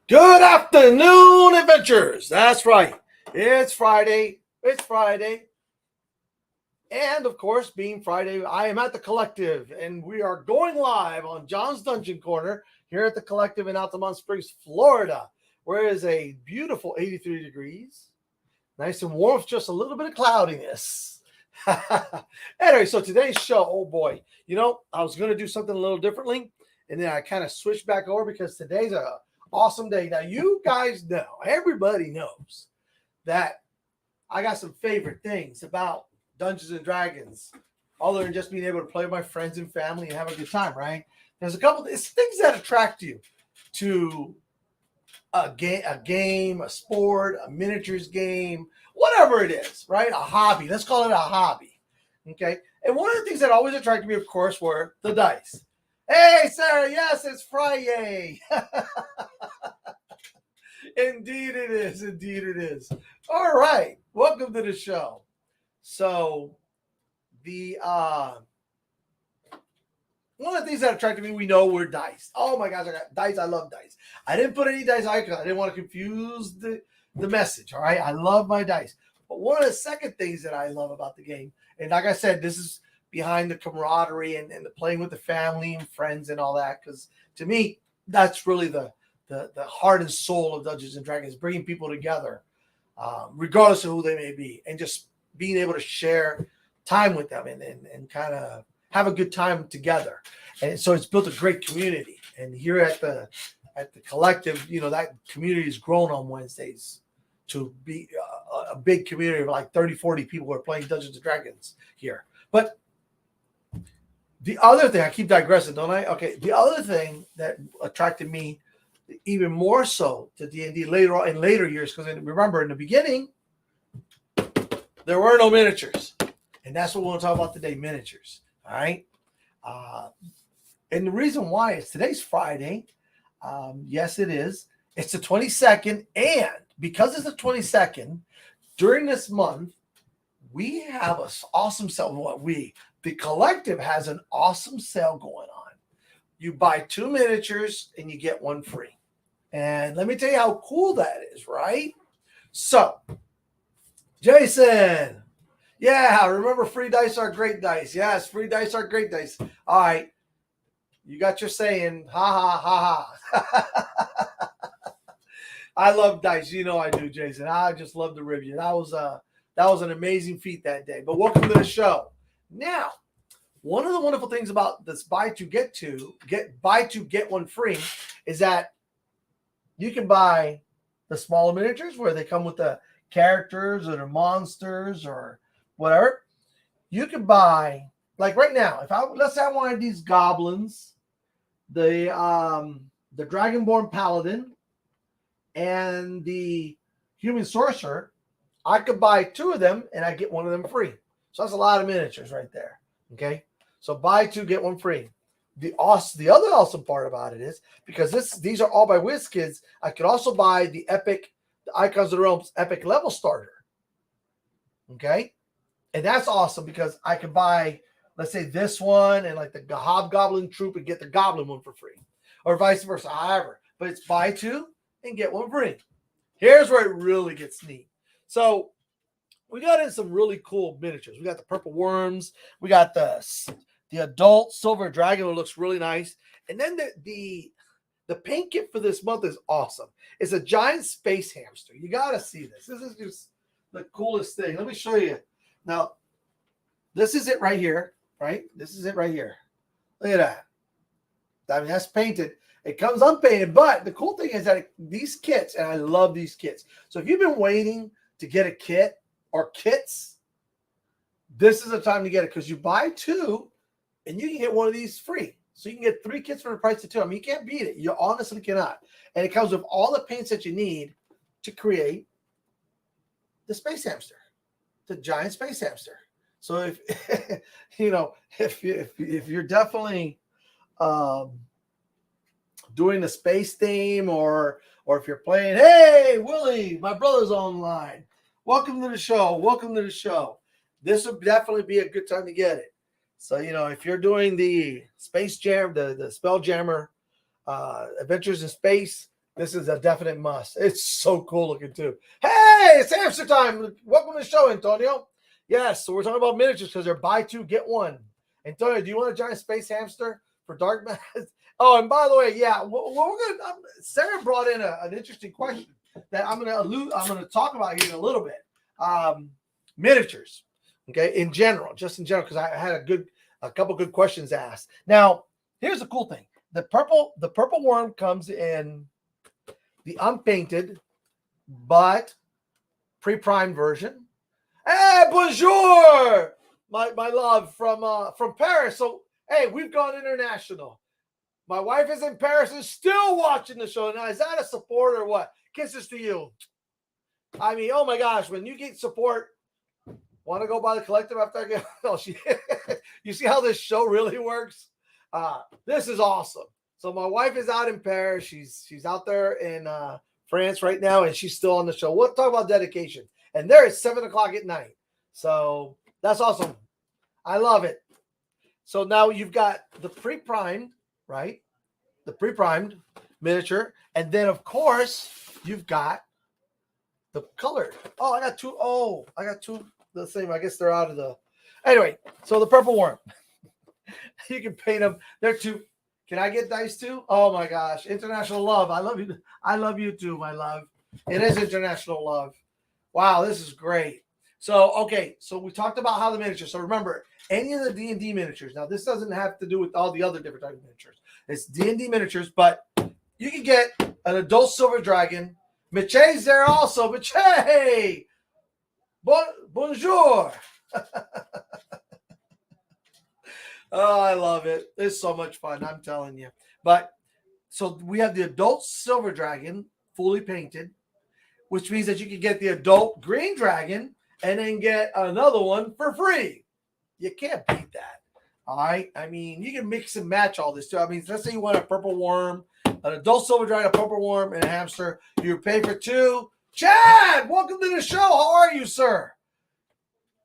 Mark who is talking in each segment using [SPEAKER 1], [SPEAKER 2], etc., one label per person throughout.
[SPEAKER 1] Good afternoon, adventurers. That's right. It's Friday. It's Friday. And of course, being Friday, I am at the Collective, and we are going live on John's Dungeon Corner here at the Collective in Altamont Springs, Florida, where it is a beautiful 83 degrees. Nice and warm with just a little bit of cloudiness. Anyway, so today's show, oh boy, I was going to do something a little differently, and then I kind of switched back over because today's a awesome day. Now, you guys know, everybody knows that I got some favorite things about Dungeons and Dragons, other than just being able to play with my friends and family and have a good time, right? There's a couple of things that attract you to a game, a sport, a miniatures game, whatever it is, right? A hobby. Let's call it a hobby. Okay. And one of the things that always attracted me, of course, were the dice. Hey, Sarah, yes, it's Friday. Indeed it is. Indeed it is. All right. Welcome to the show. So the one of the things that attracted me, we know, were dice. Oh my gosh, I got dice. I love dice. I didn't put any dice icons. I didn't want to confuse the message. All right. I love my dice. But one of the second things that I love about the game, and like I said, this is behind the camaraderie and the playing with the family and friends and all that. Because to me, that's really the heart and soul of Dungeons and Dragons, bringing people together, regardless of who they may be, and just being able to share time with them and kind of have a good time together. And so it's built a great community. And here at the Collective, that community has grown on Wednesdays to be a big community of like 30, 40 people who are playing Dungeons and Dragons here. But the other thing, I keep digressing, don't I? Okay, the other thing that attracted me even more so to D&D later on in later years, because remember, in the beginning, there were no miniatures. And that's what we're going to talk about today, miniatures. All right? And the reason why is today's Friday. Yes, it is. It's the 22nd. And because it's the 22nd, during this month, we have an awesome sale. The Collective has an awesome sale going on. You buy 2 miniatures and you get 1 free. And let me tell you how cool that is, right? So, Jason, yeah, remember, free dice are great dice. Yes, free dice are great dice. All right, you got your saying, ha, ha, ha, ha. I love dice. You know I do, Jason. I just love the review. That was an amazing feat that day. But welcome to the show. Now, one of the wonderful things about this buy 2, get 1 free is that you can buy the smaller miniatures where they come with the characters or the monsters or whatever. You can buy, like right now, let's say I wanted these goblins, the Dragonborn Paladin, and the Human Sorcerer. I could buy 2 of them and I get 1 of them free. So that's a lot of miniatures right there. Okay, so buy 2, get 1 free. The other awesome part about it is, because these are all by WizKids, I could also buy the Icons of the Realms Epic Level Starter. Okay, and that's awesome because I could buy, let's say, this one and like the Hobgoblin Troop and get the Goblin one for free, or vice versa. However, but it's buy 2 and get 1 free. Here's where it really gets neat. So we got in some really cool miniatures. We got the Purple Worms. We got the adult Silver Dragon, that looks really nice. And then the paint kit for this month is awesome. It's a giant space hamster. You got to see this. This is just the coolest thing. Let me show you. Now, this is it right here, right? This is it right here. Look at that. I mean, that's painted. It comes unpainted, but the cool thing is that these kits, and I love these kits. So if you've been waiting to get a kit or kits, this is the time to get it, because you buy 2 and you can get 1 of these free. So you can get 3 kits for the price of 2. I mean, you can't beat it. You honestly cannot. And it comes with all the paints that you need to create the space hamster, the giant space hamster. So if if you're definitely doing the space theme, or if you're playing, hey, Willie, my brother's online. Welcome to the show. Welcome to the show. This would definitely be a good time to get it. So, if you're doing the Space Jam, the Spelljammer Adventures in Space. This is a definite must. It's so cool looking too. Hey, it's hamster time. Welcome to the show, Antonio. Yes, so we're talking about miniatures because they're buy two, get one. Antonio, do you want a giant space hamster for Dark Mass? Oh, and by the way, yeah, we're gonna. Sarah brought in an interesting question that I'm gonna talk about here in a little bit. Miniatures, okay, in general, because I had a couple good questions asked. Now, here's the cool thing: the purple worm comes in the unpainted but pre-primed version. Hey, bonjour, my love from Paris. So hey, we've gone international. My wife is in Paris and still watching the show. Now, is that a support or what? Kisses to you. I mean, oh my gosh, when you get support, want to go by the collective after I get oh, you see how this show really works? This is awesome. So my wife is out in Paris. She's out there in France right now, and she's still on the show. We'll talk about dedication. And there it's 7:00 at night. So that's awesome. I love it. So now you've got the pre-primed, right? The pre-primed miniature. And then, of course, you've got the colored. Oh, I got two. Oh, I got two the same. I guess they're out of the. Anyway, so the purple worm. You can paint them. They're two. Can I get dice too? Oh my gosh. International love. I love you. I love you too, my love. It is international love. Wow, this is great. So, okay. So we talked about how the miniatures. So remember, any of the D&D miniatures. Now, this doesn't have to do with all the other different types of miniatures. It's D&D miniatures, but you can get an adult silver dragon. Miche's there also. Miche! Bonjour! Oh, I love it. It's so much fun, I'm telling you. But, so we have the adult silver dragon, fully painted, which means that you can get the adult green dragon and then get another one for free. You can't beat that. All right? I mean, you can mix and match all this too. I mean, let's say you want a purple worm, an adult silver dragon, a purple worm, and a hamster. You pay for two. Chad, welcome to the show. How are you, sir?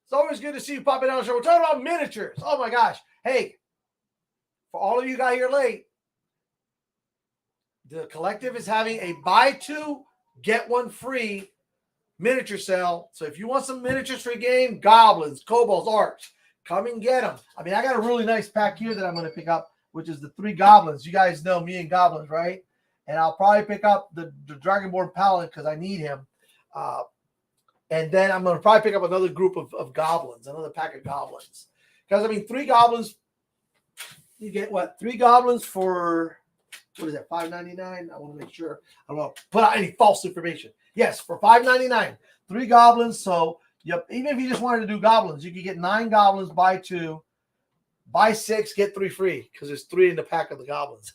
[SPEAKER 1] It's always good to see you popping on the show. We're talking about miniatures. Oh my gosh. Hey, for all of you got here late, the collective is having a buy two, get one free miniature sale. So if you want some miniatures for your game, goblins, kobolds, orcs, come and get them. I mean, I got a really nice pack here that I'm going to pick up, which is the 3 goblins. You guys know me and goblins, right? And I'll probably pick up the Dragonborn Paladin because I need him. And then I'm going to probably pick up another group of goblins, another pack of goblins. Because, I mean, 3 goblins, you get what? 3 goblins for, what is that, $5.99? I want to make sure. I don't want to put out any false information. Yes, for $5.99. 3 goblins. So, yep, even if you just wanted to do goblins, you could get 9 goblins, buy 2, buy 6, get 3 free because there's 3 in the pack of the goblins.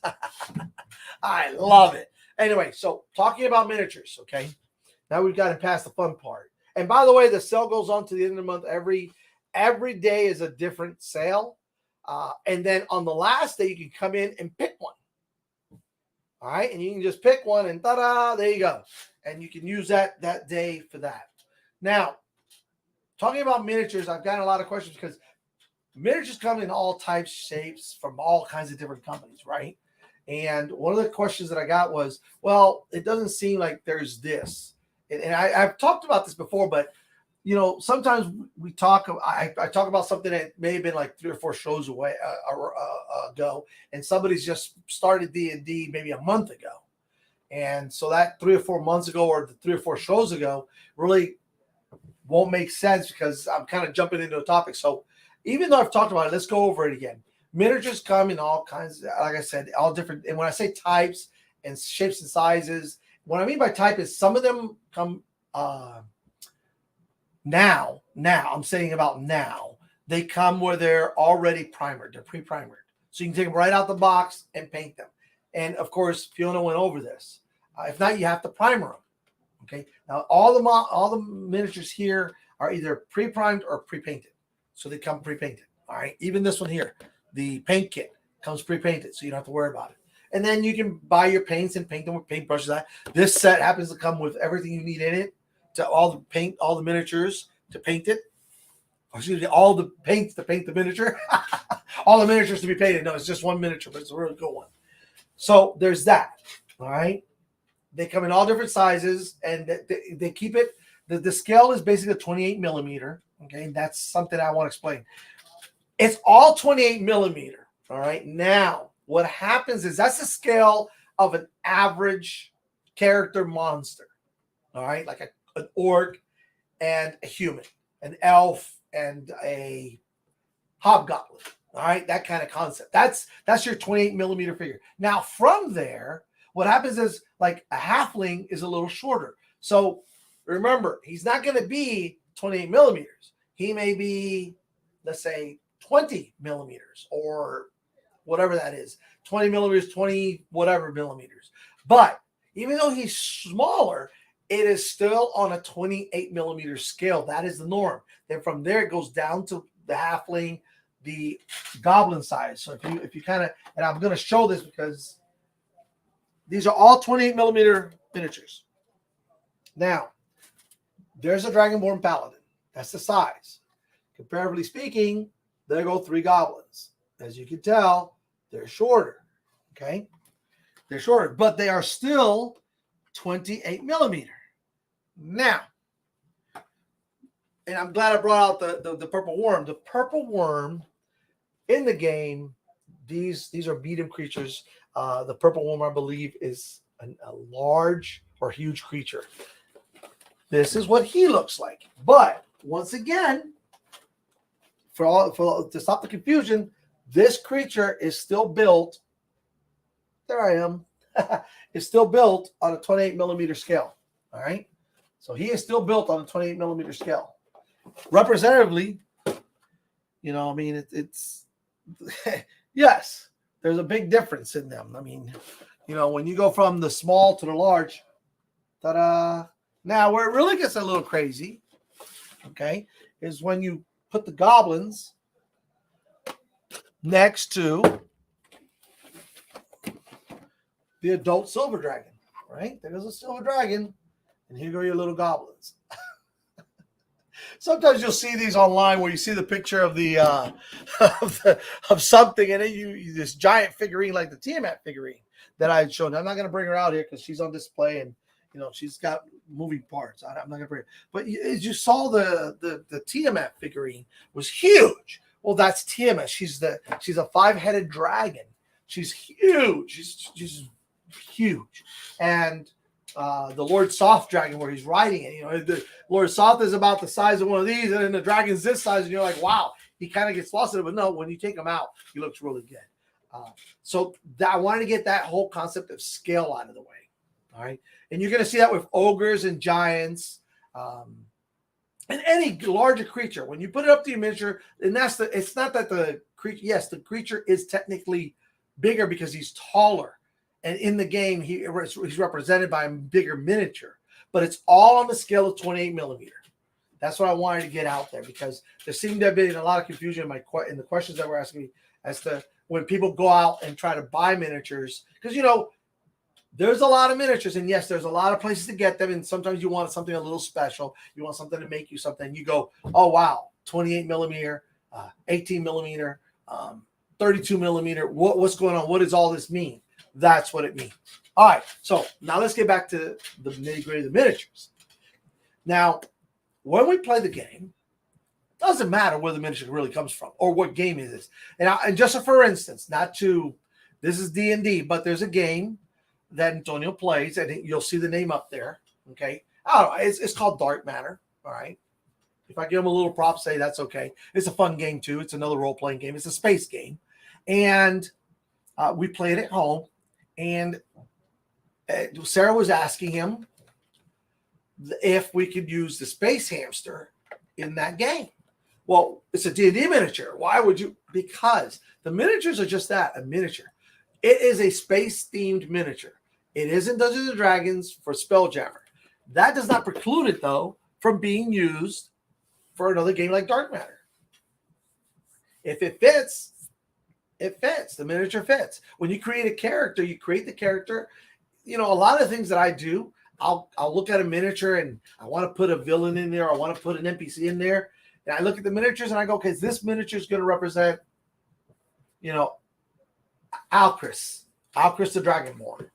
[SPEAKER 1] I love it. Anyway, so talking about miniatures, okay? Now we've gotten past the fun part. And by the way, the sale goes on to the end of the month. Every day is a different sale. And then on the last day, you can come in and pick one. All right. And you can just pick one and ta-da, there you go. And you can use that day for that. Now, talking about miniatures, I've gotten a lot of questions because miniatures come in all types, shapes from all kinds of different companies, right? And one of the questions that I got was, well, it doesn't seem like there's this. And I've talked about this before, but you know, sometimes we talk. I talk about something that may have been like 3 or 4 shows away ago, and somebody's just started D&D maybe a month ago, and so that 3 or 4 months ago, or the 3 or 4 shows ago, really won't make sense because I'm kind of jumping into a topic. So even though I've talked about it, let's go over it again. Miniatures come in all kinds, like I said, all different. And when I say types and shapes and sizes, what I mean by type is some of them come. Now, I'm saying about now, they come where they're already primered. They're pre-primered. So you can take them right out the box and paint them. And, of course, Fiona went over this. If not, you have to primer them. Okay? Now, all the miniatures here are either pre-primed or pre-painted. So they come pre-painted. All right? Even this one here, the paint kit comes pre-painted, so you don't have to worry about it. And then you can buy your paints and paint them with paintbrushes. This set happens to come with everything you need in it. To all the miniatures to paint it. Excuse me, all the paints to paint the miniature. All the miniatures to be painted. No, it's just one miniature, but it's a really good one. So there's that. All right. They come in all different sizes, and they keep it. The scale is basically a 28 millimeter. Okay, that's something I want to explain. It's all 28 millimeter. All right. Now, what happens is that's the scale of an average character monster. All right, like an orc and a human, an elf and a hobgoblin. All right, that kind of concept. That's your 28 millimeter figure. Now, from there, what happens is like a halfling is a little shorter. So remember, he's not going to be 28 millimeters. He may be, let's say, 20 millimeters or whatever that is, 20 millimeters, 20 whatever millimeters. But even though he's smaller, it is still on a 28 millimeter scale. That is the norm. Then from there, it goes down to the halfling, the goblin size. So if you kind of, and I'm going to show this because these are all 28 millimeter miniatures. Now, there's a Dragonborn Paladin. That's the size. Comparatively speaking, there go 3 goblins. As you can tell, they're shorter. Okay? They're shorter, but they are still 28 millimeter. Now, and I'm glad I brought out the purple worm. The purple worm in the game, these are medium creatures. The purple worm, I believe, is a large or huge creature. This is what he looks like. But once again, to stop the confusion, this creature is still built. There I am. Is still built on a 28 millimeter scale. All right. So he is still built on a 28 millimeter scale. Representatively, you know, I mean, it's yes, there's a big difference in them. I mean, you know, when you go from the small to the large, ta-da. Now, where it really gets a little crazy, okay, is when you put the goblins next to the adult silver dragon, right? There's a silver dragon, and here go your little goblins. Sometimes you'll see these online where you see the picture of the of something, and then you this giant figurine like the Tiamat figurine that I had shown. I'm not going to bring her out here because she's on display, and you know she's got moving parts. I'm not going to bring her. But as you saw, the Tiamat figurine was huge. Well, that's Tiamat. She's a 5-headed dragon. She's huge. She's huge, and the Lord Soth dragon where he's riding it. You know, the Lord Soth is about the size of one of these, and then the dragon's this size, and you're like, wow, he kind of gets lost in it. But no, when you take him out, he looks really good. So I wanted to get that whole concept of scale out of the way. All right, and you're going to see that with ogres and giants, and any larger creature. When you put it up to your miniature, and it's not that the creature. Yes, the creature is technically bigger because he's taller. And in the game, he's represented by a bigger miniature. But it's all on the scale of 28 millimeter. That's what I wanted to get out there because there seemed to have been a lot of confusion in the questions that were asking me as to when people go out and try to buy miniatures. Because, you know, there's a lot of miniatures. And, yes, there's a lot of places to get them. And sometimes you want something a little special. You want something to make you something. You go, oh, wow, 28 millimeter, 18 millimeter, 32 millimeter. What's going on? What does all this mean? That's what it means. All right, so now let's get back to the nitty-gritty of the miniatures. Now, when we play the game, it doesn't matter where the miniature really comes from or what game it is. And just for instance, this is D&D, but there's a game that Antonio plays, and you'll see the name up there, okay? I don't know, it's called Dark Matter, all right? If I give him a little prop, say that's okay. It's a fun game, too. It's another role-playing game. It's a space game. And we played at home. And Sarah was asking him if we could use the Space Hamster in that game. Well, it's a D&D miniature. Why would you? Because the miniatures are just that, a miniature. It is a space-themed miniature. It isn't Dungeons & Dragons for Spelljammer. That does not preclude it, though, from being used for another game like Dark Matter. If it fits, it fits. The miniature fits. When you create a character, you create the character. You know, a lot of things that I do, I'll look at a miniature and I want to put a villain in there. I want to put an NPC in there. And I look at the miniatures and I go, okay, this miniature is going to represent, you know, Alcris. Alcris the Dragonborn.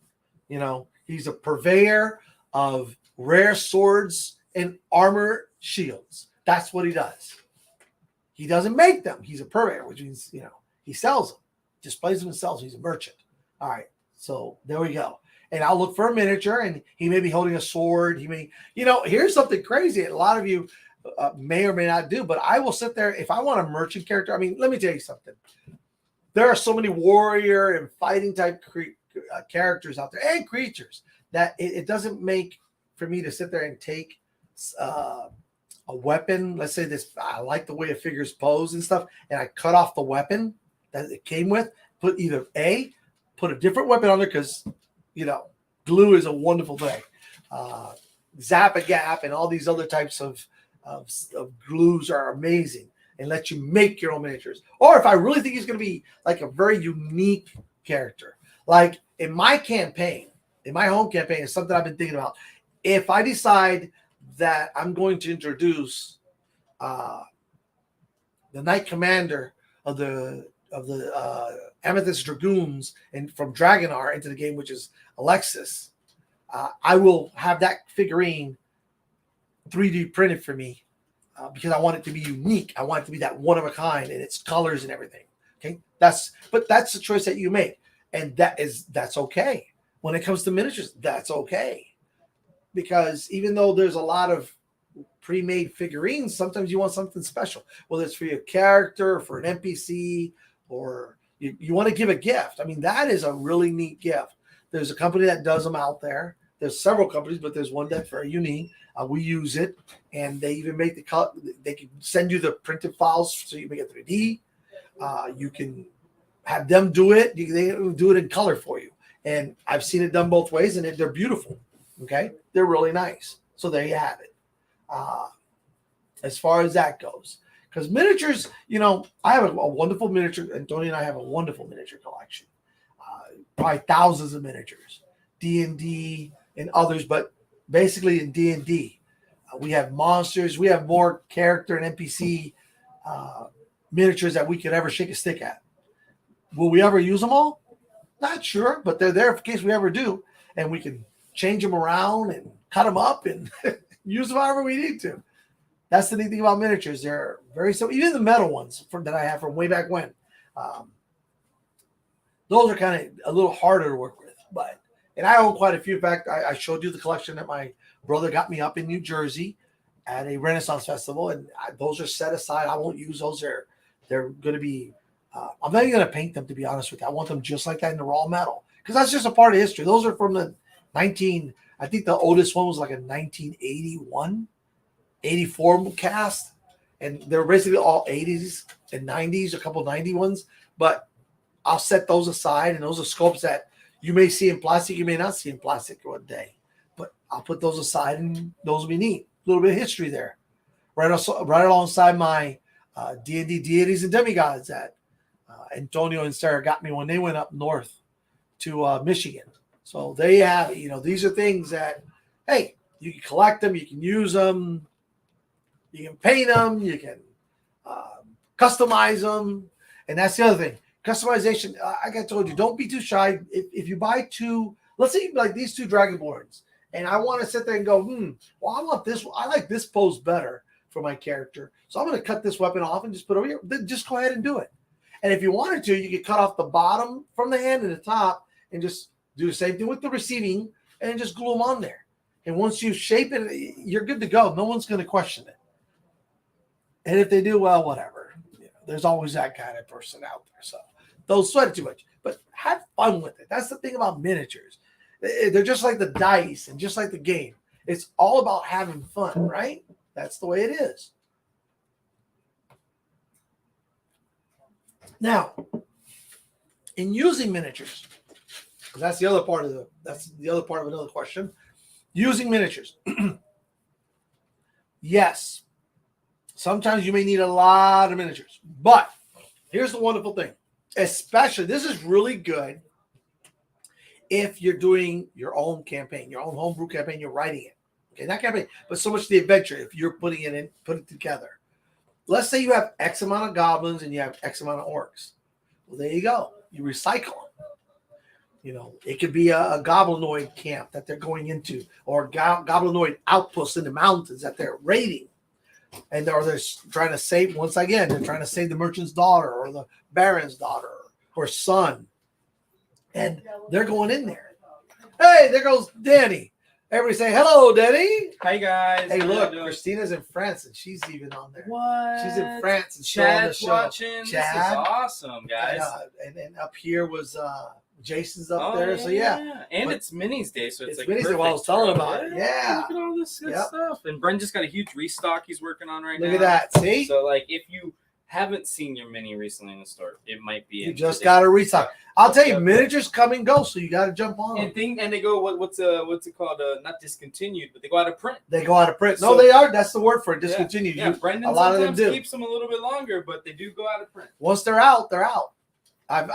[SPEAKER 1] You know, he's a purveyor of rare swords and armor shields. That's what he does. He doesn't make them. He's a purveyor, which means, you know, he sells them, displays them and sells them. He's a merchant. All right. So there we go. And I'll look for a miniature, and he may be holding a sword. He may, you know, here's something crazy. A lot of you may or may not do, but I will sit there. If I want a merchant character, I mean, let me tell you something. There are so many warrior and fighting type characters out there and creatures that it doesn't make for me to sit there and take a weapon. Let's say this, I like the way a figure's posed and stuff, and I cut off the weapon that it came with, put a different weapon on there, because, you know, glue is a wonderful thing. Zap-A-Gap and all these other types of glues are amazing and let you make your own miniatures. Or if I really think he's going to be like a very unique character, like in my campaign, in my home campaign, is something I've been thinking about. If I decide that I'm going to introduce the Knight Commander of the Amethyst Dragoons and from Dragonar into the game, which is Alexis, I will have that figurine 3D printed for me because I want it to be unique. I want it to be that one of a kind in its colors and everything. Okay, that's the choice that you make, and that's okay. When it comes to miniatures, that's okay, because even though there's a lot of pre-made figurines, sometimes you want something special, whether it's for your character or for an NPC, or you want to give a gift. I mean, that is a really neat gift. There's a company that does them out there. There's several companies, but there's one that's very unique. We use it, and they even make the cut. They can send you the printed files so you make it 3D. You can have them do it. They do it in color for you, and I've seen it done both ways, and they're beautiful. Okay, they're really nice. So there you have it. As far as that goes, because miniatures, you know, I have a wonderful miniature. Antonio and I have a wonderful miniature collection. Probably thousands of miniatures, D&D and others, but basically in D&D, we have monsters. We have more character and NPC miniatures that we could ever shake a stick at. Will we ever use them all? Not sure, but they're there in case we ever do, and we can change them around and cut them up and use them however we need to. That's the neat thing about miniatures. They're very simple. Even the metal ones that I have from way back when. Those are kind of a little harder to work with. And I own quite a few. In fact, I showed you the collection that my brother got me up in New Jersey at a Renaissance festival. And those are set aside. I won't use those. They're going to be, I'm not even going to paint them, to be honest with you. I want them just like that in the raw metal, because that's just a part of history. Those are from the I think the oldest one was like a 1981, 84 cast. And they're basically all 80s and 90s, a couple 90 ones. But I'll set those aside, and those are sculpts that you may see in plastic, you may not see in plastic one day. But I'll put those aside, and those will be neat. A little bit of history there. Right alongside my D&D deities and demigods that Antonio and Sarah got me when they went up north to Michigan. So there you have it. You know, these are things that, hey, you can collect them, you can use them, you can paint them, you can customize them. And that's the other thing. Customization, like I told you, don't be too shy. If you buy two, let's say like these two Dragonborns, and I want to sit there and go, well, I want this. I like this pose better for my character. So I'm going to cut this weapon off and just put it over here. Then just go ahead and do it. And if you wanted to, you could cut off the bottom from the hand and the top and just do the same thing with the receiving and just glue them on there. And once you shape it, you're good to go. No one's going to question it. And if they do, well, whatever. You know, there's always that kind of person out there. So don't sweat it too much, but have fun with it. That's the thing about miniatures. They're just like the dice and just like the game. It's all about having fun, right? That's the way it is. Now, in using miniatures, that's the other part of another question. Using miniatures. Yes, sometimes you may need a lot of miniatures, but here's the wonderful thing. Especially, this is really good if you're doing your own campaign, your own homebrew campaign, you're writing it. Okay, not campaign, but so much the adventure if you're putting it in, put it together. Let's say you have X amount of goblins and you have X amount of orcs. Well, there you go. You recycle them. It could be a goblinoid camp that they're going into, or goblinoid outposts in the mountains that they're raiding. And they're trying to save, once again, they're trying to save the merchant's daughter or the baron's daughter or son. And they're going in there. Hey, there goes Danny. Everybody say hello, Danny.
[SPEAKER 2] Hi, guys.
[SPEAKER 1] Hey, look, Christina's in France and she's even on there.
[SPEAKER 2] What?
[SPEAKER 1] She's in France and she's on the show.
[SPEAKER 2] Watching. Chad. This is awesome, guys.
[SPEAKER 1] And up here was Jason's up there. So yeah.
[SPEAKER 2] And it's Minnie's Day, so it's like
[SPEAKER 1] Minnie's Day. Well, I was telling about it. Yeah.
[SPEAKER 2] Look at all this good stuff. And Brent just got a huge restock he's working on right now.
[SPEAKER 1] Look at that. See?
[SPEAKER 2] So like if you haven't seen your Minnie recently in the store, it might be.
[SPEAKER 1] You just got to restock. I'll tell you, miniatures come and go, so you got to jump on them.
[SPEAKER 2] And they go, what's it called? Not discontinued, but they go out of print.
[SPEAKER 1] They go out of print. No, they are. That's the word for it. Discontinued.
[SPEAKER 2] Yeah, Brendan
[SPEAKER 1] a lot of them do.
[SPEAKER 2] Keeps them a little bit longer, but they do go out of print.
[SPEAKER 1] Once they're out, they're out. I've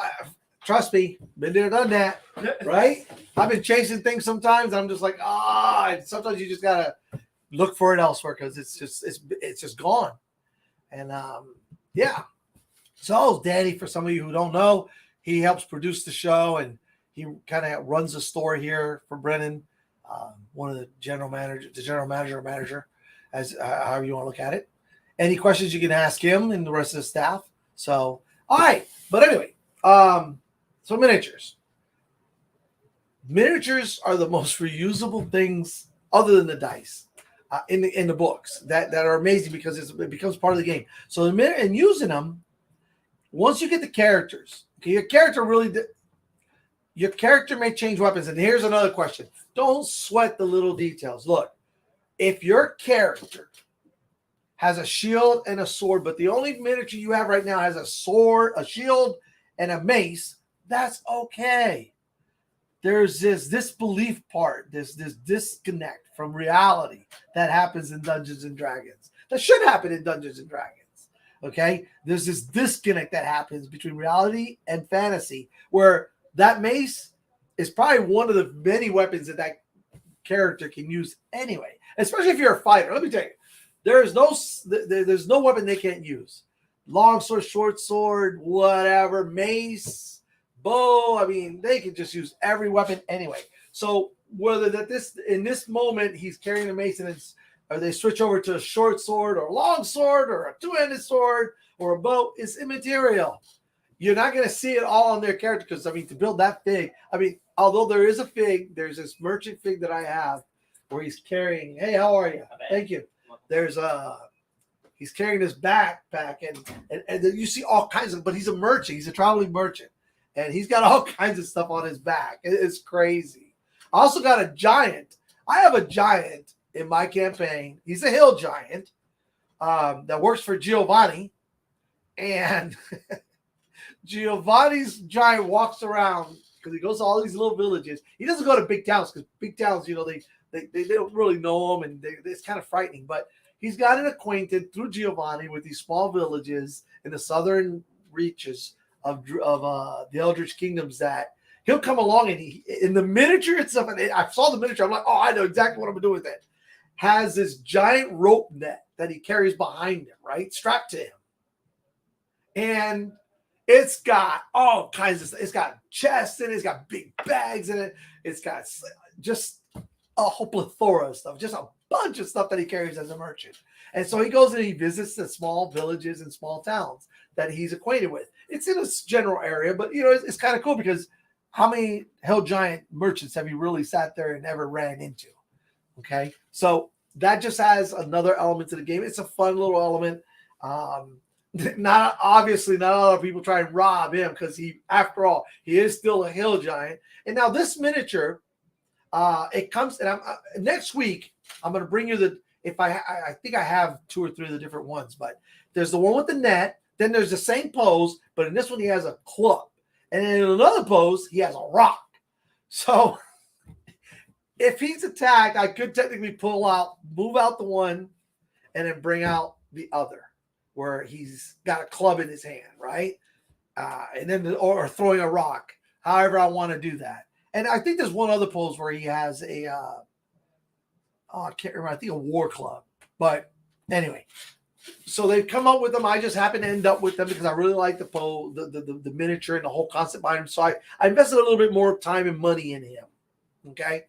[SPEAKER 1] trust me, been there, done that, right? I've been chasing things sometimes. I'm just like, and sometimes you just gotta look for it elsewhere because it's just gone. And yeah. So Danny, for some of you who don't know, he helps produce the show and he kind of runs the store here for Brennan. One of the general manager, as however you want to look at it. Any questions you can ask him and the rest of the staff. So all right, but anyway, so miniatures. Miniatures are the most reusable things other than the dice in the books that are amazing because it becomes part of the game. So and using them, once you get the characters, okay, your character may change weapons. And here's another question: don't sweat the little details. Look, if your character has a shield and a sword, but the only miniature you have right now has a sword, a shield, and a mace, that's okay. There's this disbelief part, this disconnect from reality that happens in Dungeons and Dragons. That should happen in Dungeons and Dragons. Okay? There's this disconnect that happens between reality and fantasy where that mace is probably one of the many weapons that character can use anyway, especially if you're a fighter. Let me tell you, there's no weapon they can't use. Long sword, short sword, whatever, mace, bow. I mean, they can just use every weapon anyway. So whether in this moment he's carrying a mace and or they switch over to a short sword or a long sword or a two-handed sword or a bow, it's immaterial. You're not going to see it all on their character because, to build that fig, although there is a fig, there's this merchant fig that I have where he's carrying, hey, how are you? Thank you. There's he's carrying this backpack and you see all kinds of, but he's a merchant. He's a traveling merchant and he's got all kinds of stuff on his back. It's crazy. I also got a giant. I have a giant in my campaign. He's a hill giant that works for Giovanni. And Giovanni's giant walks around because he goes to all these little villages. He doesn't go to big towns because big towns, they don't really know him and it's kind of frightening. But he's gotten acquainted through Giovanni with these small villages in the southern reaches of the Eldritch Kingdoms that he'll come along and in the miniature itself, and I saw the miniature, I'm like, oh, I know exactly what I'm going to do with it. Has this giant rope net that he carries behind him, right? Strapped to him. And it's got all kinds of stuff. It's got chests in it. It's got big bags in it. It's got just a whole plethora of stuff, just a bunch of stuff that he carries as a merchant. And so he goes and he visits the small villages and small towns that he's acquainted with. It's in a general area, but it's kind of cool because how many Hell Giant merchants have you really sat there and never ran into? Okay, so that just has another element to the game. It's a fun little element. Not a lot of people try and rob him because after all, he is still a hill giant. And now this miniature, it comes, and next week I'm going to bring you I think I have 2 or 3 of the different ones, but there's the one with the net. Then there's the same pose, but in this one he has a club, and in another pose he has a rock. So if he's attacked, I could technically move out the one, and then bring out the other, where he's got a club in his hand, right? And then or throwing a rock, however I want to do that. And I think there's one other pose where he has I can't remember. I think a war club. But anyway, so they've come up with them. I just happen to end up with them because I really like the miniature and the whole concept behind him. So I invested a little bit more time and money in him. Okay.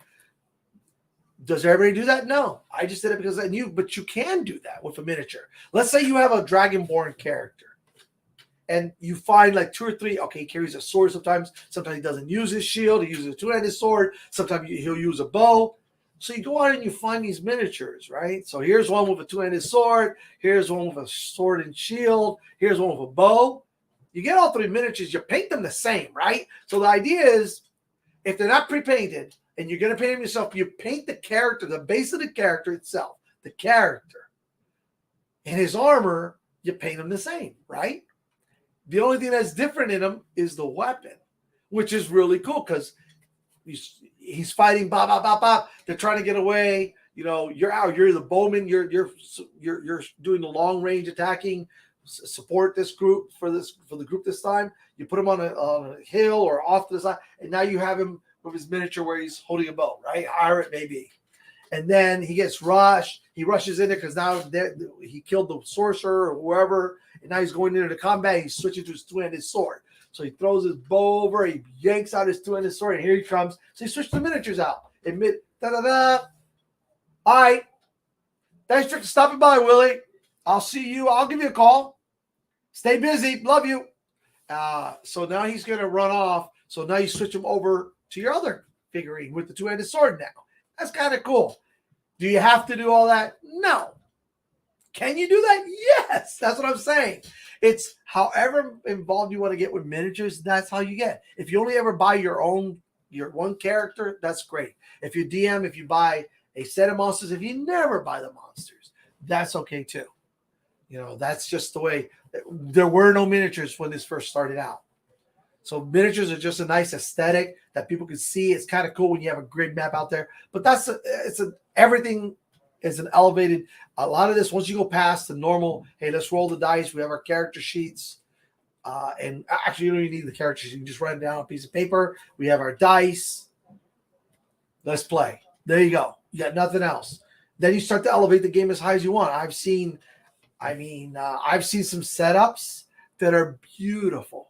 [SPEAKER 1] Does everybody do that? No. I just did it because I knew, but you can do that with a miniature. Let's say you have a Dragonborn character and you find like 2 or 3. Okay, he carries a sword sometimes. Sometimes he doesn't use his shield. He uses a 2-handed sword. Sometimes he'll use a bow. So you go out and you find these miniatures, right? So here's one with a 2-handed sword. Here's one with a sword and shield. Here's one with a bow. You get all 3 miniatures. You paint them the same, right? So the idea is if they're not pre-painted and you're going to paint them yourself, you paint the character, the base of the character itself, the character. And his armor, you paint them the same, right? The only thing that's different in him is the weapon, which is really cool because he's fighting, bop, bop, bop, bop. They're trying to get away. You know, you're out. You're the bowman. You're doing the long range attacking. Support this group for the group this time. You put him on a hill or off to the side, and now you have him with his miniature where he's holding a bow, right? However it may be. And then he gets rushed. He rushes in there because now he killed the sorcerer or whoever, and now he's going into the combat. He's switching to his 2-handed sword. So he throws his bow over. He yanks out his 2-handed sword, and here he comes. So he switched the miniatures out. Da-da-da. All right. Thanks for stopping by, Willie. I'll see you. I'll give you a call. Stay busy. Love you. So now he's going to run off. So now you switch him over to your other figurine with the 2-handed sword now. That's kind of cool. Do you have to do all that? No. Can you do that? Yes. That's what I'm saying. It's however involved you want to get with miniatures, that's how you get. If you only ever buy your one character, that's great. If you DM, if you buy a set of monsters, if you never buy the monsters, that's okay too. You know, that's just the way. There were no miniatures when this first started out. So miniatures are just a nice aesthetic that people can see. It's kind of cool when you have a grid map out there. But everything is an elevated. A lot of this, once you go past the normal, hey, let's roll the dice. We have our character sheets. And actually, you don't even need the character sheets. You can just write down a piece of paper. We have our dice. Let's play. There you go. You got nothing else. Then you start to elevate the game as high as you want. I've seen some setups that are beautiful.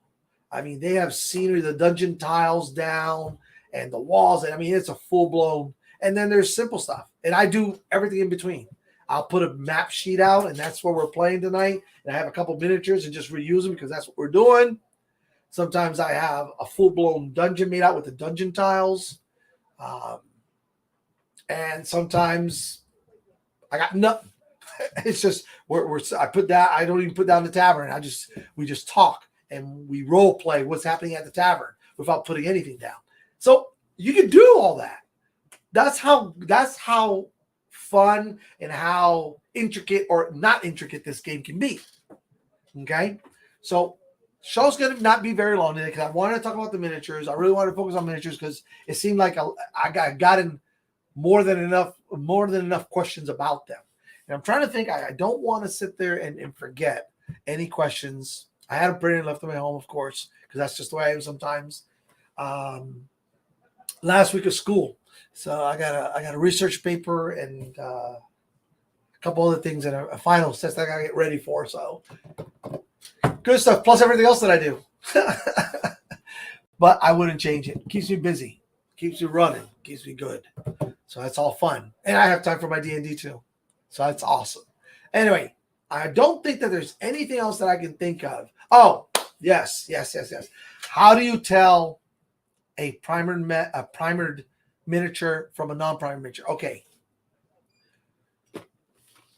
[SPEAKER 1] I mean, they have scenery, the dungeon tiles down and the walls. And I mean, it's a full blown. And then there's simple stuff. And I do everything in between. I'll put a map sheet out, and that's where we're playing tonight. And I have a couple miniatures and just reuse them because that's what we're doing. Sometimes I have a full blown dungeon made out with the dungeon tiles. And sometimes I got nothing. It's just I put that. I don't even put down the tavern. We just talk and we role play what's happening at the tavern without putting anything down. So you can do all that. That's how fun and how intricate or not intricate this game can be. Okay, so show's going to not be very long today because I wanted to talk about the miniatures. I really wanted to focus on miniatures because it seemed like I got in more than enough questions about them. And I'm trying to think. I don't want to sit there and forget any questions. I had them printed and left them at home, of course, because that's just the way I am sometimes. Last week of school, so I got a research paper and a couple other things and a final test that I got to get ready for. So good stuff, plus everything else that I do. But I wouldn't change it. Keeps me busy, keeps me running, keeps me good. So that's all fun, and I have time for my D&D too. So that's awesome. Anyway, I don't think that there's anything else that I can think of. Oh, yes. How do you tell a primered miniature from a non-primered miniature? Okay.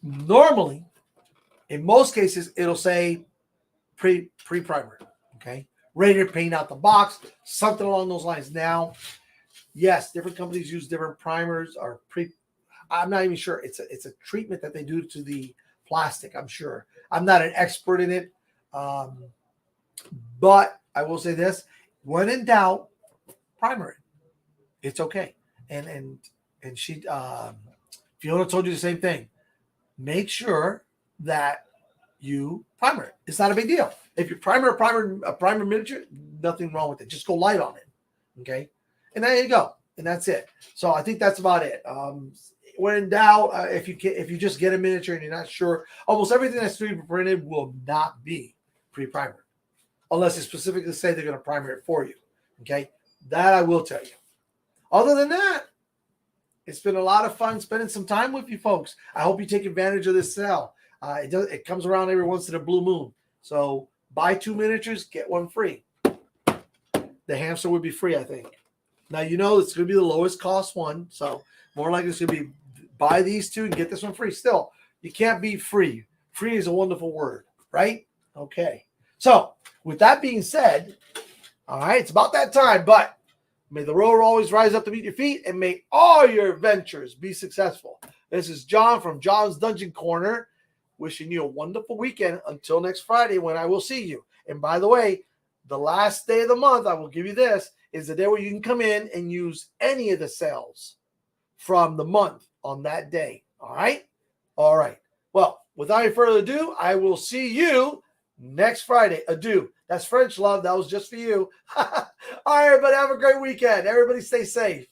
[SPEAKER 1] Normally, in most cases, it'll say pre-primer. Okay. Ready to paint out the box, something along those lines. Now, yes, different companies use different primers or I'm not even sure. It's a treatment that they do to the plastic, I'm sure. I'm not an expert in it. But I will say this. When in doubt, primer it. It's okay. And she Fiona told you the same thing. Make sure that you primer it. It's not a big deal. If you primer a primer miniature, nothing wrong with it. Just go light on it. Okay? And there you go. And that's it. So I think that's about it. when in doubt, if you just get a miniature and you're not sure, almost everything that's 3D printed will not be pre-primered, unless they specifically say they're going to primer it for you. Okay, that I will tell you. Other than that, it's been a lot of fun spending some time with you folks. I hope you take advantage of this sale. It comes around every once in a blue moon. So buy 2 miniatures, get 1 free. The hamster would be free, I think. Now, you know it's going to be the lowest cost one. So more likely it's going to be buy these 2 and get this one free. Still, you can't be free. Free is a wonderful word, right? Okay. So with that being said, all right, it's about that time. But may the road always rise up to meet your feet, and may all your adventures be successful. This is John from John's Dungeon Corner, wishing you a wonderful weekend until next Friday when I will see you. And by the way, the last day of the month, I will give you this, is the day where you can come in and use any of the sales from the month on that day. All right? All right. Well, without any further ado, I will see you next Friday. Adieu. That's French, love. That was just for you. All right, everybody, have a great weekend. Everybody stay safe.